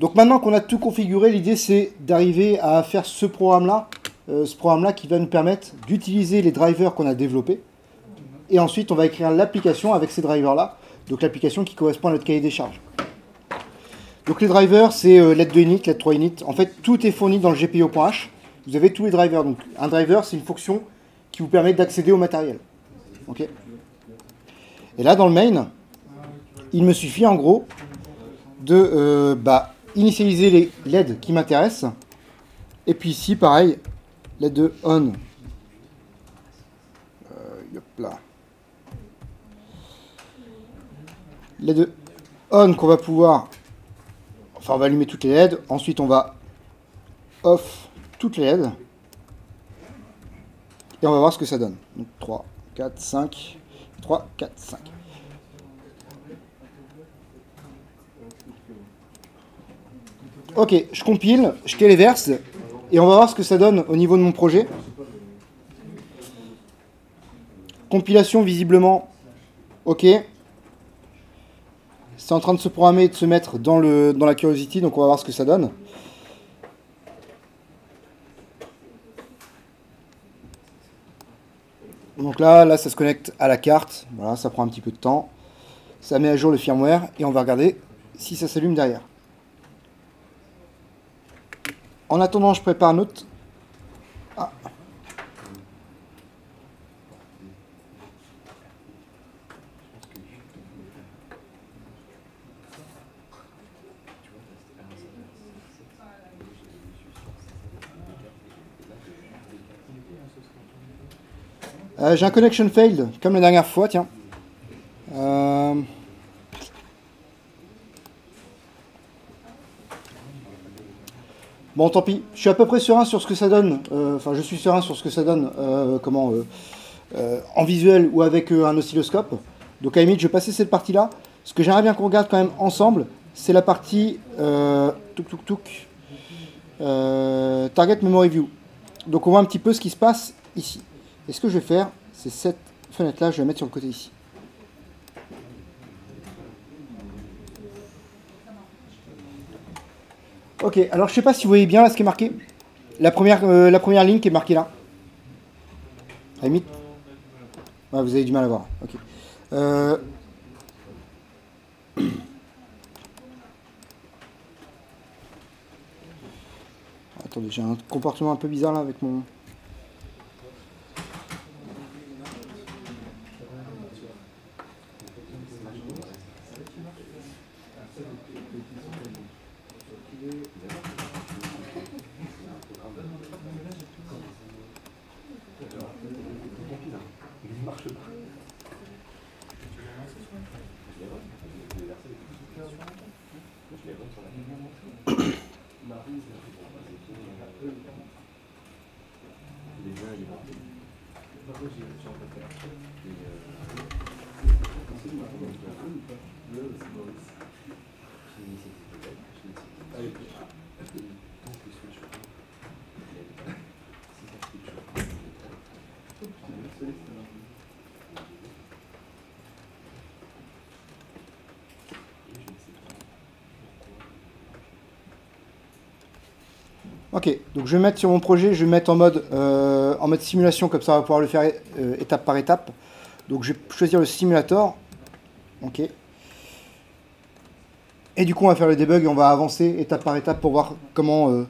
Donc maintenant qu'on a tout configuré, l'idée c'est d'arriver à faire ce programme-là qui va nous permettre d'utiliser les drivers qu'on a développés. Et ensuite, on va écrire l'application avec ces drivers-là. Donc l'application qui correspond à notre cahier des charges. Donc les drivers, c'est LED 2 init, LED 3 init. En fait, tout est fourni dans le GPIO.h. Vous avez tous les drivers. Donc un driver, c'est une fonction qui vous permet d'accéder au matériel. Okay. Et là, dans le main, il me suffit en gros de initialiser les LED qui m'intéressent. Et puis ici, pareil, LED de on. Hop là. LED de on qu'on va pouvoir... Enfin, on va allumer toutes les LED. Ensuite, on va off toutes les LED. Et on va voir ce que ça donne. Donc 3, 4, 5. 3, 4, 5. Ok, je compile, je téléverse, et on va voir ce que ça donne au niveau de mon projet. Compilation, visiblement, ok. C'est en train de se programmer et de se mettre dans la Curiosity, donc on va voir ce que ça donne. Donc là, ça se connecte à la carte. Voilà, ça prend un petit peu de temps. Ça met à jour le firmware, et on va regarder si ça s'allume derrière. En attendant, je prépare un autre. Ah. J'ai un connection failed, comme la dernière fois, tiens. Bon, tant pis. Je suis à peu près serein sur ce que ça donne. Enfin, je suis serein sur ce que ça donne en visuel ou avec un oscilloscope. Donc, à la limite, je vais passer cette partie-là. Ce que j'aimerais bien qu'on regarde quand même ensemble, c'est la partie Target Memory View. Donc, on voit un petit peu ce qui se passe ici. Et ce que je vais faire, c'est cette fenêtre-là, je vais la mettre sur le côté ici. Ok, alors je sais pas si vous voyez bien là ce qui est marqué. La première ligne qui est marquée là. À la limite. Ouais, vous avez du mal à voir. Ok. Attendez, j'ai un comportement un peu bizarre là avec mon... Ok, donc je vais mettre sur mon projet, je vais mettre en mode simulation, comme ça on va pouvoir le faire étape par étape. Donc je vais choisir le simulator. Ok. Et du coup on va faire le debug et on va avancer étape par étape pour voir comment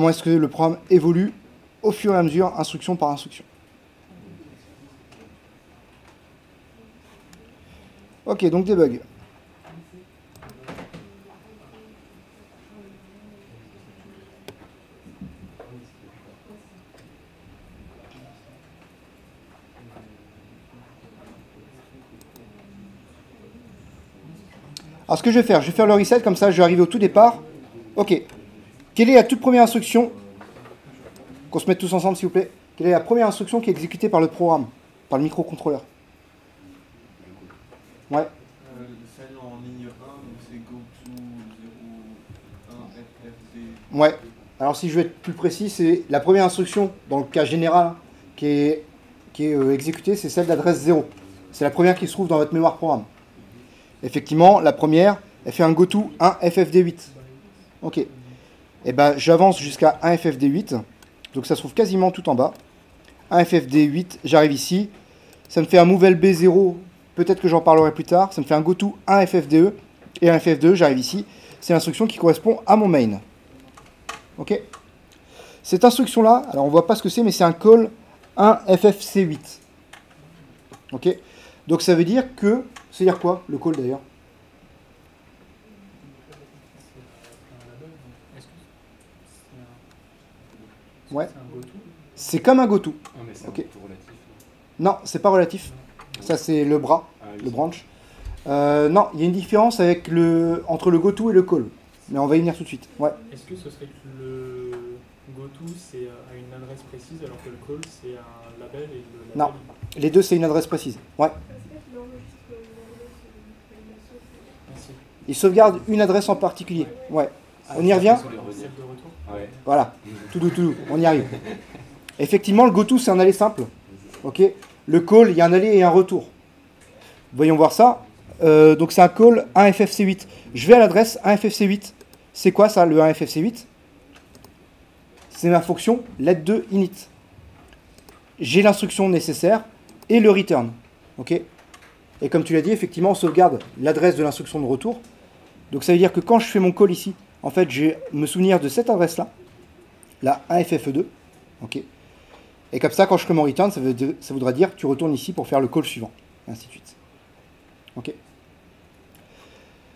est-ce que le programme évolue au fur et à mesure, instruction par instruction. Ok, donc debug. Alors ce que je vais faire le reset, comme ça je vais arriver au tout départ. Ok. Quelle est la toute première instruction? Qu'on se mette tous ensemble s'il vous plaît. Quelle est la première instruction qui est exécutée par le programme, par le microcontrôleur? Ouais. Celle en ligne 1, donc c'est go to 0, 1, FFD. Ouais. Alors si je veux être plus précis, c'est la première instruction, dans le cas général, qui est exécutée, c'est celle d'adresse 0. C'est la première qui se trouve dans votre mémoire programme. Effectivement, la première, elle fait un goto 1 FFD8. Ok. Et ben j'avance jusqu'à 1FFD8. Donc ça se trouve quasiment tout en bas. 1FFD8, j'arrive ici. Ça me fait un move LB0. Peut-être que j'en parlerai plus tard. Ça me fait un goto 1FFDE. Et 1FFDE, j'arrive ici. C'est l'instruction qui correspond à mon main. Ok. Cette instruction-là, alors on voit pas ce que c'est, mais c'est un call 1FFC8. Ok. Donc ça veut dire que... C'est dire quoi, le call d'ailleurs? Ouais. C'est comme un goto. Ah, mais c'est Ok. un goto relatif. Non, c'est pas relatif. Ça, c'est le bras, le branch. Non, il y a une différence avec entre le goto et le call. Mais on va y venir tout de suite. Ouais. Est-ce que ce serait que le GoTo c'est à une adresse précise alors que le call c'est un label et le Non. label... Les deux, c'est une adresse précise. Ouais. Merci. Il sauvegarde une adresse en particulier. Ouais. On y revient? Celle de retour. Ouais. Voilà. Tout doux, on y arrive. Effectivement, le goto, c'est un aller simple. Ok. Le call, il y a un aller et un retour. Voyons voir ça. Donc c'est un call 1FFC8. Je vais à l'adresse 1FFC8. C'est quoi ça, le 1FFC8? C'est ma fonction let2 init. J'ai l'instruction nécessaire et le return. Ok. Et comme tu l'as dit, effectivement, on sauvegarde l'adresse de l'instruction de retour. Donc ça veut dire que quand je fais mon call ici, en fait, je vais me souvenir de cette adresse-là, la 1FFE2. Ok. Et comme ça, quand je ferai mon return, ça voudra dire que tu retournes ici pour faire le call suivant. Et ainsi de suite. Ok.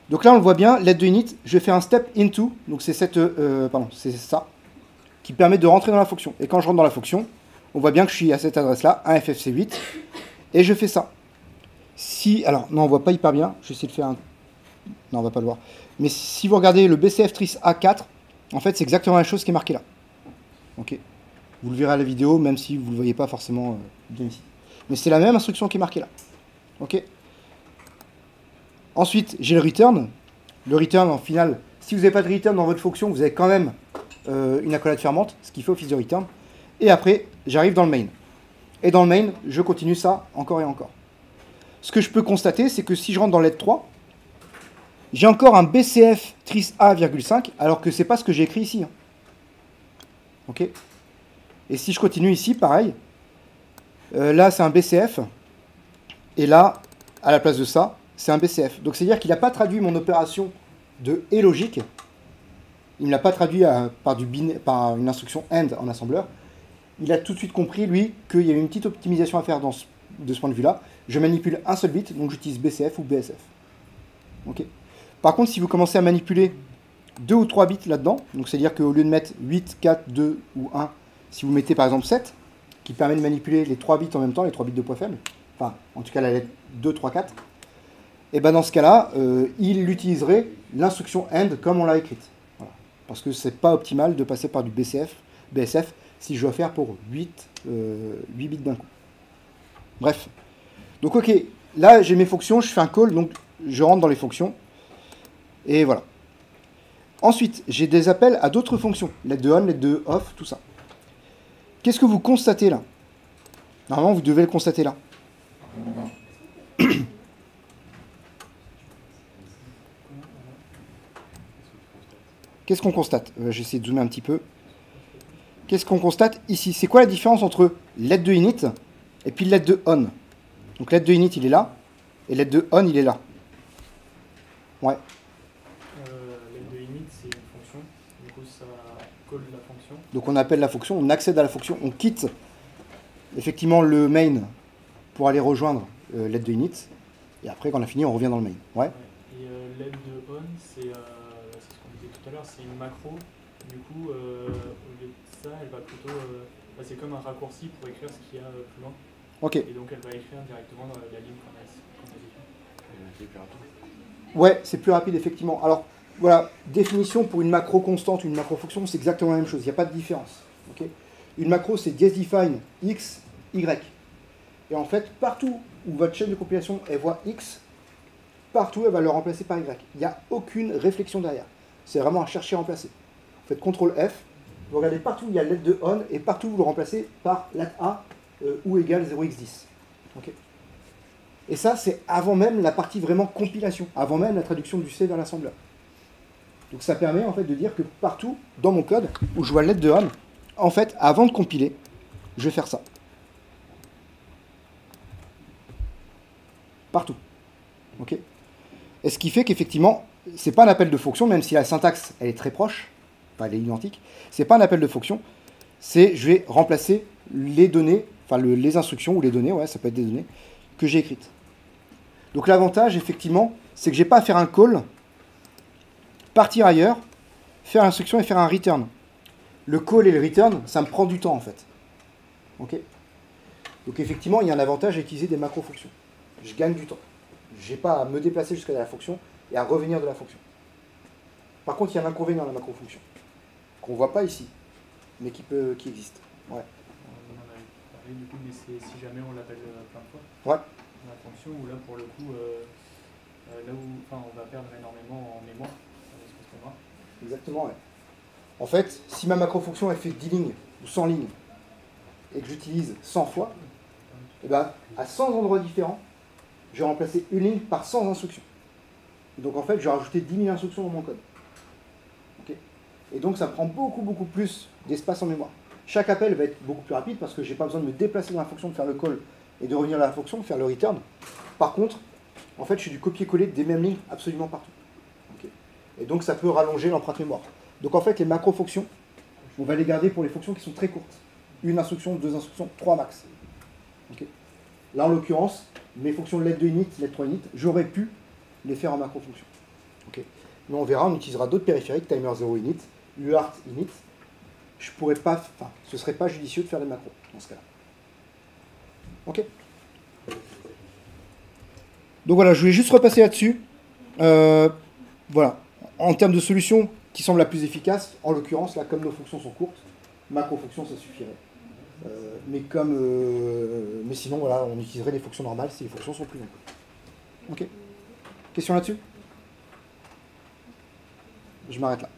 Donc là, on le voit bien, let2 init, je vais faire un step into, donc c'est c'est ça, qui permet de rentrer dans la fonction. Et quand je rentre dans la fonction, on voit bien que je suis à cette adresse-là, 1FFC8, et je fais ça. Alors, non, on voit pas hyper bien, je vais essayer de faire un... Non, on va pas le voir. Mais si vous regardez le BCF Tris A4, en fait, c'est exactement la chose qui est marquée là. Ok. Vous le verrez à la vidéo, même si vous ne le voyez pas forcément bien ici. Mais c'est la même instruction qui est marquée là. Ok. Ensuite, j'ai le return. Le return, en final, si vous n'avez pas de return dans votre fonction, vous avez quand même une accolade fermante, ce qui fait office de return. Et après, j'arrive dans le main. Et dans le main, je continue ça encore et encore. Ce que je peux constater, c'est que si je rentre dans let 3, j'ai encore un BCF tris A,5, alors que c'est pas ce que j'ai écrit ici. Hein. Ok. Et si je continue ici, pareil. Là, c'est un BCF. Et là, à la place de ça, c'est un BCF. Donc, c'est-à-dire qu'il n'a pas traduit mon opération de et logique. Il ne l'a pas traduit par une instruction AND en assembleur. Il a tout de suite compris, lui, qu'il y avait une petite optimisation à faire de ce point de vue-là. Je manipule un seul bit, donc j'utilise BCF ou BSF. Ok. Par contre, si vous commencez à manipuler 2 ou 3 bits là-dedans, donc c'est-à-dire qu'au lieu de mettre 8, 4, 2 ou 1, si vous mettez par exemple 7, qui permet de manipuler les 3 bits en même temps, les 3 bits de poids faible, enfin, en tout cas la lettre 2, 3, 4, et ben dans ce cas-là, il utiliserait l'instruction AND comme on l'a écrite. Voilà. Parce que c'est pas optimal de passer par du BSF, si je dois faire pour 8 bits d'un coup. Bref. Donc ok, là j'ai mes fonctions, je fais un call, donc je rentre dans les fonctions. Et voilà. Ensuite, j'ai des appels à d'autres fonctions. Let de on, let de off, tout ça. Qu'est-ce que vous constatez là? Normalement, vous devez le constater là. Qu'est-ce qu'on constate? J'essaie de zoomer un petit peu. Qu'est-ce qu'on constate ici? C'est quoi la différence entre let de init et puis let de on? Donc let de init, il est là. Et let de on, il est là. Ouais. Let de init, c'est une fonction. Du coup, ça colle la fonction. Donc on appelle la fonction, on accède à la fonction, on quitte effectivement le main pour aller rejoindre let de init. Et après, quand on a fini, on revient dans le main. Ouais. Et let de on, c'est ce qu'on disait tout à l'heure, c'est une macro. Du coup, au lieu de ça, elle va plutôt... c'est comme un raccourci pour écrire ce qu'il y a plus loin. Ok. Et donc, elle va écrire directement dans la ligne qu'on a dit. C'est plus rapide. Ouais, c'est plus rapide, effectivement. Alors, voilà, définition pour une macro constante, une macro fonction, c'est exactement la même chose. Il n'y a pas de différence. Okay, une macro, c'est define x, y. Et en fait, partout où votre chaîne de compilation elle voit x, partout elle va le remplacer par y. Il n'y a aucune réflexion derrière. C'est vraiment à chercher à remplacer. Vous faites CTRL F, vous regardez partout où il y a let de on, et partout vous le remplacez par lat a ou égale 0x10. Okay. Et ça, c'est avant même la partie vraiment compilation, avant même la traduction du C vers l'assembleur. Donc ça permet en fait de dire que partout dans mon code où je vois la lettre de on, en fait, avant de compiler, je vais faire ça. Partout. Ok. Et ce qui fait qu'effectivement, c'est pas un appel de fonction, même si la syntaxe elle est très proche, enfin elle est identique, c'est pas un appel de fonction, c'est je vais remplacer les données, enfin les instructions ou les données, ouais, ça peut être des données, que j'ai écrites. Donc l'avantage, effectivement, c'est que j'ai pas à faire un call, partir ailleurs, faire l'instruction et faire un return. Le call et le return, ça me prend du temps en fait. Ok. Donc effectivement, il y a un avantage à utiliser des macro-fonctions. Je gagne du temps. Je n'ai pas à me déplacer jusqu'à la fonction et à revenir de la fonction. Par contre, il y a un inconvénient à la macro-fonction, qu'on ne voit pas ici, mais qui existe. Ouais. On en a parlé du coup, mais c'est si jamais on l'appelle plein de fois. Ouais. La fonction où là, pour le coup, là où on va perdre énormément en mémoire, ça se construira. Exactement, ouais. En fait, si ma macro-fonction elle fait 10 lignes ou 100 lignes et que j'utilise 100 fois, et ben, à 100 endroits différents, je vais remplacer une ligne par 100 instructions. Donc en fait, je vais rajouter 10 000 instructions dans mon code. Okay. Et donc ça prend beaucoup, beaucoup plus d'espace en mémoire. Chaque appel va être beaucoup plus rapide parce que je n'ai pas besoin de me déplacer dans la fonction, de faire le call et de revenir à la fonction, de faire le return. Par contre, en fait, je suis du copier-coller des mêmes lignes absolument partout. Okay. Et donc ça peut rallonger l'empreinte mémoire. Donc en fait, les macro-fonctions, on va les garder pour les fonctions qui sont très courtes. Une instruction, deux instructions, 3 max. Okay. Là, en l'occurrence, mes fonctions lettre 2 init, lettre 3 init, j'aurais pu les faire en macro-fonction. Okay. Mais on verra, on utilisera d'autres périphériques, timer 0 init, uart init. Je pourrais pas, enfin, ce serait pas judicieux de faire des macros dans ce cas-là. Ok. Donc voilà, je voulais juste repasser là-dessus. Voilà. En termes de solution qui semble la plus efficace, en l'occurrence, là, comme nos fonctions sont courtes, macro-fonction, ça suffirait. Mais sinon, voilà, on utiliserait les fonctions normales si les fonctions sont plus longues. Ok. Question là-dessus? Je m'arrête là.